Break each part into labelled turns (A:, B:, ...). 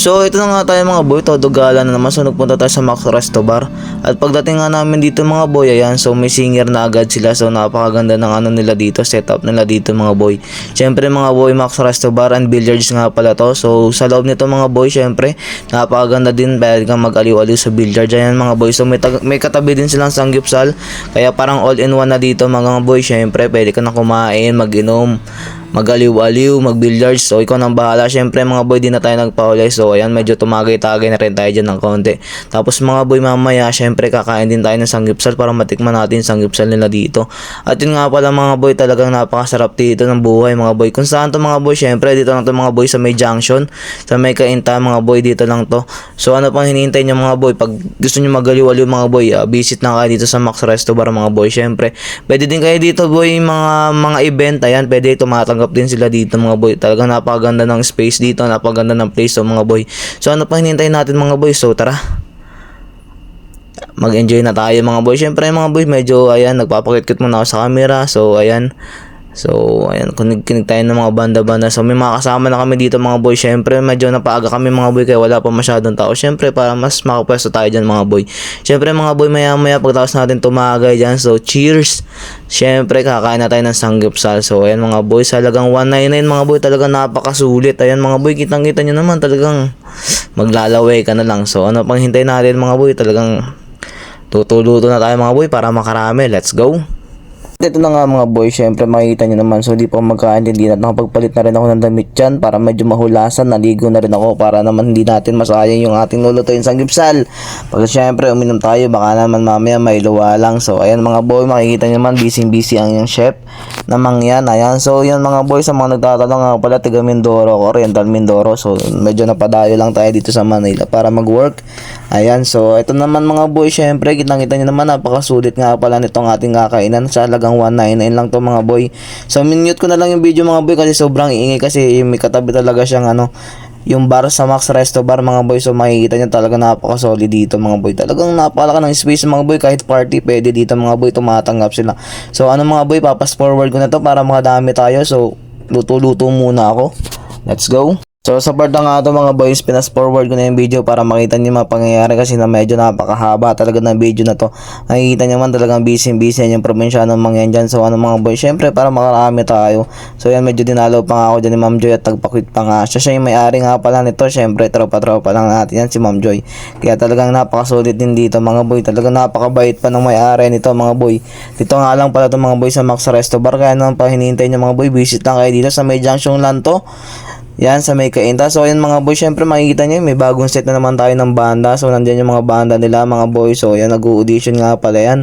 A: So ito na nga tayo mga boy, todo gala na naman. So nagpunta tayo sa Max Resto Bar. At pagdating nga namin dito mga boy, ayan, so may singer na agad sila. So napakaganda ng ano nila dito, setup nila dito mga boy. Syempre mga boy, Max Resto Bar and Billiards nga pala to. So sa loob nito mga boy, syempre napakaganda din, pwede kang mag-aliw-aliw sa billiards. Ayan mga boy, so may katabi din silang sanggupsal. Kaya parang all-in-one na dito mga boy. Syempre pwede ka na kumain, mag-inom, mag-aliw-aliw, mag-billiards. So ikaw nang bahala. Syempre mga boy, di na tayo nagpahuli. So ayan, medyo tumagay-tagay na rin tayo dyan ng konti. Tapos mga boy, mamaya syempre kakain din tayo ng sanggupsal para matikman natin yung sanggupsal nila dito. At yun nga pala mga boy, talagang napakasarap dito ng buhay mga boy. Kung saan to mga boy, syempre dito lang to mga boy, sa may junction, sa may Kainta mga boy, dito lang to. So ano pang hinihintay nyo mga boy? Pag gusto nyo mag-aliw-aliw mga boy, visit lang kayo dito sa Max Resto Bar mga boy. Syempre pwede din kayo dito boy, mga event, ayan, pwede tumatanggap din sila dito mga boy. Talagang napakaganda ng space dito, napakaganda ng place so mga boy. So ano pa hinihintay natin mga boy? So tara, mag-enjoy na tayo mga boy. Syempre mga boy, medyo ayan, nagpapakit-kit muna ako sa camera. So ayan, kinig tayo ng mga banda-banda. So may mga kasama na kami dito mga boy. Syempre medyo napaaga kami mga boy, kaya wala pa masyadong tao. Syempre para mas makapwesto tayo dyan mga boy. Syempre mga boy, maya pagtapos natin tumagay dyan, so cheers. Syempre kakain na tayo ng sanggupsal. So ayan mga boy, sa halagang 199 mga boy, talagang napakasulit. Ayan mga boy, kitang-kita nyo naman, talagang maglalaway ka na lang. So ano pang hintay natin mga boy? Talagang tutuluto na tayo mga boy para makarami. Let's go. Ito na nga mga boy, syempre makikita nyo naman. So di pa magkaintindi na nakapagpalit na rin ako ng damit dyan para medyo mahulasan. Naligo na rin ako para naman hindi natin masayang yung ating lulutuin sanggupsal. Pag syempre uminom tayo, baka naman mamaya may luwa lang. So ayan mga boy, makikita nyo naman, busy ang yung chef namang yan. Ayan, so yan mga boy, sa mga nagtatanong nga pala, taga Mindoro, Oriental Mindoro. So medyo napadayo lang tayo dito sa Manila para mag-work. Ayan, so ito naman mga boy, syempre kitang-kita nyo naman, napakasulit nga pala nitong ating kakainan. Sa halagang 199 lang to mga boy. So minute ko na lang yung video mga boy kasi sobrang iingay, kasi may katabi talaga siyang yung bar sa Max Resto Bar mga boy. So makikita nyo talaga napaka-solid dito mga boy. Talagang napakalaki ng space mga boy, kahit party pwede dito mga boy, tumatanggap sila. So ano mga boy, papas forward ko na to para makadami tayo. So luto-luto muna ako. Let's go. So sa part na nga ito mga boys, pinas forward ko na yung video para makita niyo mga pangyayari, kasi na medyo napakahaba talaga ng video na to. Nakikita niyo man talagang busy yung probinsyano mga yan dyan. So ano mga boys, syempre para makarami tayo. So yan, medyo dinalaw pa nga ako dyan ni Ma'am Joy at tagpakwit pa nga. Siya yung may-ari nga pala nito. Syempre tropa lang natin yan, si Ma'am Joy. Kaya talagang napakasulit din dito mga boy. Talagang napakabait pa ng may-ari nito mga boy. Dito nga lang pala ito mga boy sa Max Resto Bar. Kaya naman pa hinihintay niyo mga boy, visit lang kayo dito sa may junction lang to. Yan, sa may Kainta. So ayan mga boy, syempre makikita nyo, may bagong set na naman tayo ng banda. So nandiyan yung mga banda nila mga boy. So ayan, nag-audition nga pala yan.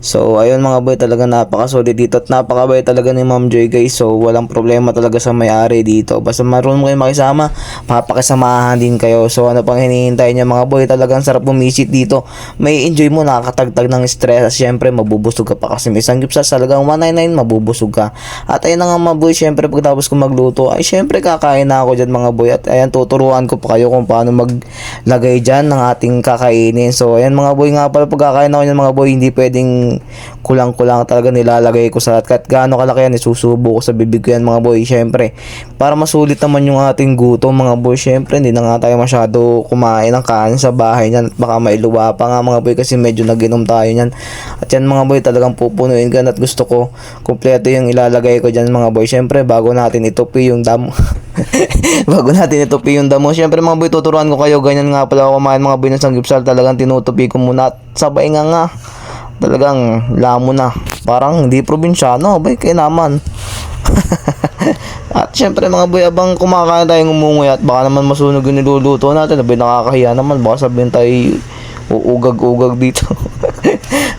A: So ayun mga boy, talaga napakasolid dito at napakabait talaga ni Ma'am Joy guys. So walang problema talaga sa may-ari dito. Basta marunong kayo makisama, papakisamahan din kayo. So ano pang hinihintay niya mga boy, talagang sarap bumisit dito. May enjoy mo, nakakatagtag ng stress. Syempre mabubusog ka pa kasi may sanggupsal sa halagang 199, mabubusog ka. At ayun na nga mga boy, syempre pagtapos ko magluto, ay syempre kakain na ako dyan mga boy. At ayan, tuturuan ko pa kayo kung paano maglagay dyan ng ating kakainin. So ayan mga boy, nga pala pagkakain ako dyan mga boy, hindi pwedeng kulang-kulang, talaga nilalagay ko sa kahit gaano kalaki yan, isusubo ko sa bibig ko yan mga boy. Syempre para masulit naman yung ating gutom mga boy. Syempre hindi na nga tayo masyado kumain ng kanin sa bahay nyan, baka mailuwa pa nga mga boy kasi medyo naginom tayo nyan. At yan mga boy, talagang pupunuin ka, at gusto ko kumpleto yung ilalagay ko dyan mga boy. Syempre bago natin itupi yung damo bago natin itupi yung damo, syempre mga boy, tuturuan ko kayo. Ganyan nga pala ako kumain mga boy ng sanggupsal. Talagang tinutupi ko muna at sabay nga talagang lamo na, parang hindi probinsyano bay, kaya naman. At syempre mga boy, abang kumakain tayong umungoy at baka naman masunog yung niluluto natin, abay nakakahiya naman, baka sabihin tayo uugag-ugag dito.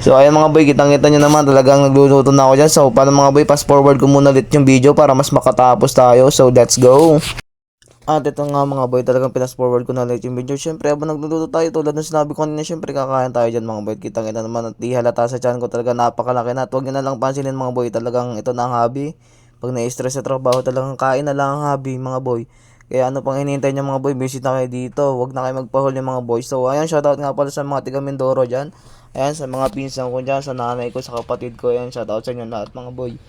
A: So ayan mga boy, kitang-kita nyo naman, talagang nagluluto na ako dyan. So paano mga boy, fast forward ko muna ulit yung video para mas makatapos tayo. So let's go. At ito nga mga boy, talagang pinas forward ko na ulit yung video. Syempre habang nagluluto tayo, tulad ng sinabi ko kanina, syempre kakain tayo dyan mga boy. Kitang-kita naman at di halata sa tiyan ko, talaga napakalaki na. At huwag nyo na lang pansinin mga boy, talagang ito na ang hobby. Pag na-stress sa trabaho, talagang kain na lang ang hobby mga boy. Kaya ano pang hinihintay nyo mga boy, visit na kayo dito. Huwag na kayo magpahuli mga boy. So ayan, shoutout nga pala sa mga tiga Mindoro dyan. Ayan, sa mga pinsan ko dyan, sa nanay ko, sa kapatid ko. Ayan, shoutout sa inyo lahat mga boy.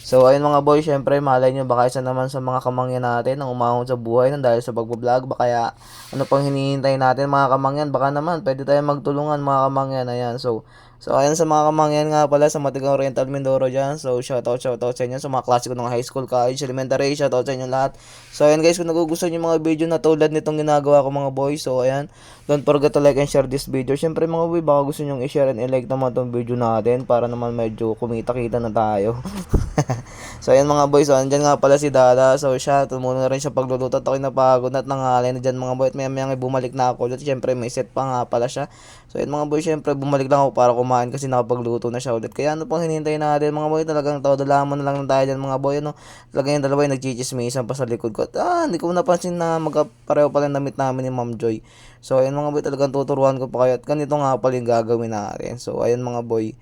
A: So, ayun mga boy, syempre, malay nyo, baka isa naman sa mga kamangyan natin ang umahon sa buhay nang dahil sa pagbablog. Baka kaya, ano pang hinihintay natin mga kamangyan? Baka naman, pwede tayong magtulungan mga kamangyan. Ayan, so ayun sa mga kamangyan nga pala sa Matigang Oriental Mindoro dyan. So, shoutout sa inyo sa mga klase ko ng high school, college, elementary. Shoutout sa inyo lahat. So, ayan guys, kung nagugustuhan yung mga video na tulad nitong ginagawa ko mga boy. So, ayan, don't forget to like and share this video. Syempre mga boy, baka gusto nyo i-share and i-like naman tong video natin para naman medyo kumita-kita na tayo. So ayan mga boys, so andyan nga pala si Dada. So siya, tumulong na rin siya pagluluto at ako'y napagod at nangalay na dyan mga boy. At maya bumalik na ako ulit. Siyempre may set pa nga pala siya. So ayan mga boy, siyempre bumalik lang ako para kumain kasi nakapagluto na siya ulit. Kaya ano pang hinihintay natin mga boy, talagang todo-lamon na lang tayo dyan mga boy. Ano? Talagang yung dalawa yung nagchichismisan pa sa likod ko. At hindi ko napansin na magkapareho pala yung damit namin ni Ma'am Joy. So ayan mga boy, talagang tuturuan ko pa kayo. At ganito nga pala yung gagawin natin. So ayan mga boy,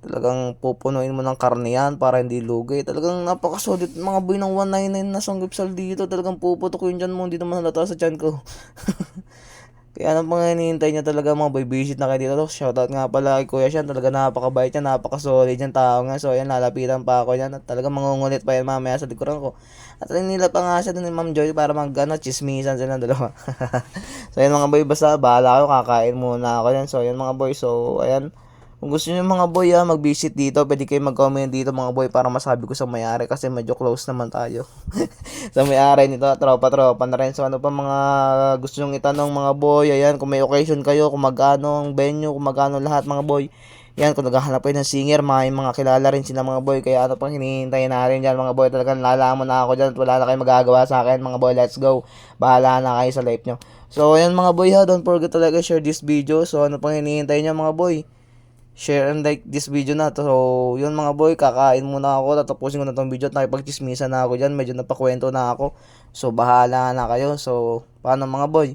A: talagang pupunuin mo ng karne yan para hindi lugi. Talagang napakasolid mga boy ng 199 na sanggipsal dito. Talagang puputok yun dyan mo. Hindi naman halata sa tiyan ko. Kaya ano pang hinihintay niya talaga mga boy. Visit na kayo dito. Shoutout nga pala kay Kuya Sian. Talaga napakabait niya. Napakasolid yung tao nga. So ayan, lalapitan pa ako yan. At talagang mangungulit pa yan mamaya sa likuran ko. At nila pa nga siya dun ni Ma'am Joy para chismisan silang dalawa. So ayan mga boy, basta bahala ako. Kakain muna ako yan. So ayan mga boy. So ayan. Kung gusto niyo mga boy mag-visit dito, pwede kayo mag-comment dito mga boy para masabi ko sa may-ari kasi medyo close naman tayo. Sa may-ari nito, tropa-tropa na rin. So ano pa mga gusto niyo itanong mga boy, ayan, kung may occasion kayo, kung magkano ang venue, kung magkano lahat mga boy. Yan, kung naghahanap kayo ng singer, may mga kilala rin sila mga boy. Kaya ano pang hinihintay natin dyan mga boy. Talagang lalaman na ako dyan at wala na kayong magagawa sa akin mga boy. Let's go. Bahala na kayo sa life nyo. So ayan mga boy don't forget to like and share this video. So ano pang hinihintay nyo mga boy? Share and like this video na to. So, yun mga boy, kakain muna ako. Tatapusin ko na tong video at nakipagchismisan na ako dyan. Medyo napakwento na ako. So, bahala na kayo. So, paano mga boy?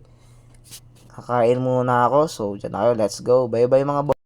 A: Kakain muna ako. So, dyan na kayo. Let's go. Bye bye mga boy.